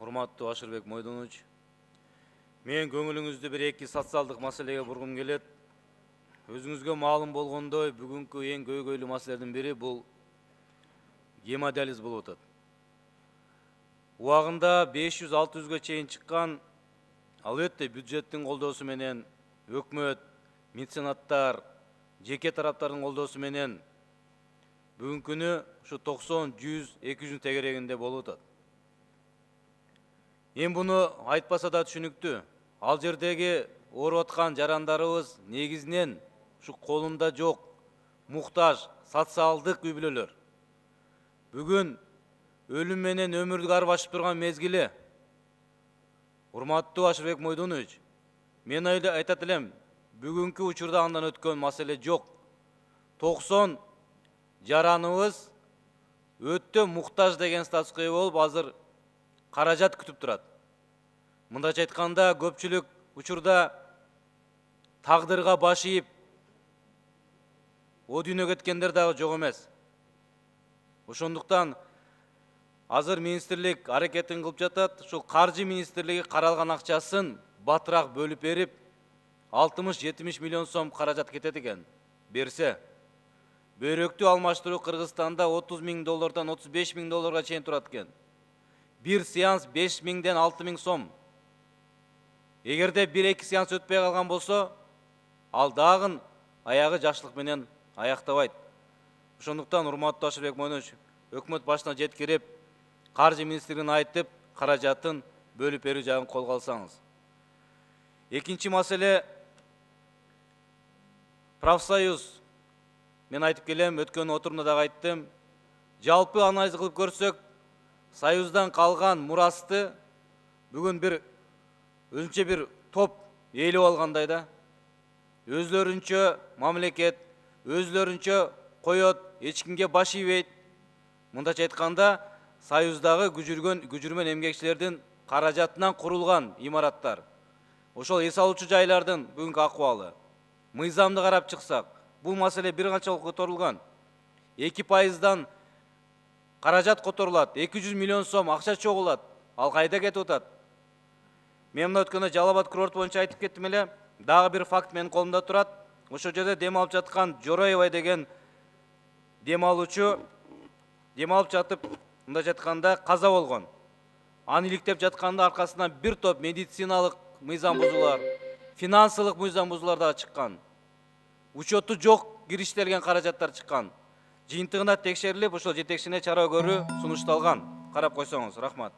Урматтуу Ашырбек Мойдонович, мен көңүлүңүздү бир эки социалдык маселеге бургум келет. Өзүңүзгө маалым болгондой, бүгүнкү эң көйгөйлүү маселелердин бири бул гемодиализ болуп атат. Убагында 500-600га чейин чыккан, албетте бюджеттин колдоосу менен, өкмөт, меценаттар, жеке тараптардын колдоосу менен бүгүнкү күнү ушу 90, 100, 200 тегерегинде болуп атат. Эми буну айтпаса да түшүнүктүү. Ал жердеги ооруп аткан жарандарыбыз негизинен ушу колунда жок, муктаж, социалдык үй бүлөлөр. Бүгүн өлүм менен өмүрдү арбашып турган мезгили. Урматтуу Ашырбек Мойдонович, мен айтат элем, бүгүнкү учурда андан өткөн маселе жок. 90 жараныбыз өтө муктаж деген статуска ээ болуп, азыр каражат күтүп турат. Мындайча айтканда, көпчүлүк учурда тагдырга баш ийип, о дүйнөгө кеткендер дагы жок эмес. Ошондуктан азыр министрлик аракетин кылып жатат. Ушул каржы министрлиги каралган акчасын батыраак бөлүп берип, 60-70 миллион сом каражат кетет экен. Берсе, бөйрөктү алмаштыруу Кыргызстанда 30 миң доллардан 35 миң долларга чейин турат экен. Бир сеанс 5 миңден 6 миң сом. Эгерде 1-2 сеанс өтпөй калган болсо, ал дагы аягы жакшылык менен аяктабайт. Ошондуктан урматтуу Ашырбек Мойдонович, өкмөт башына жеткирип, каржы министрлигине айтып, каражатын бөлүп берүү жагын колго алсаңыз. Экинчи маселе профсоюз. Мен айтып келем, өткөн отурумда дагы айттым. Жалпы анализ кылып көрсөк, союздан калган мурасты бүгүн өзүнчө бир топ ээлеп алгандай да. Өзлөрүнчө мамлекет, өзлөрүнчө коет, эч кимге баш ийбейт. Мындайча айтканда, союздагы күжүрмөн эмгекчилердин каражатынан курулган имараттар. Ошол эс алуучу жайлардын бүгүнкү акыбалы. Мыйзамды карап чыксак, бул маселе бир канчалык которулган. 2%дан каражат которулат, 200 миллион сом акча чогулат. Ал кайда кетип атат? Мен мына өткөндө Жалал Абад курорт боюнча айтып кеттим эле. Дагы бир факт менин колумда турат. Ошол жерде дем алып жаткан Жороевай деген дем алып жатып, мындайча айтканда каза болгон. Аны иликтеп жатканда аркасынан бир топ медициналык мыйзам бузуулар, финансылык мыйзам бузуулар дагы чыккан. Учету жок кириштелген каражаттар чыккан. Жыйынтыгына текшерилип, ошол жетекчине чара көрүү сунушталган. Карап койсоңуз, рахмат.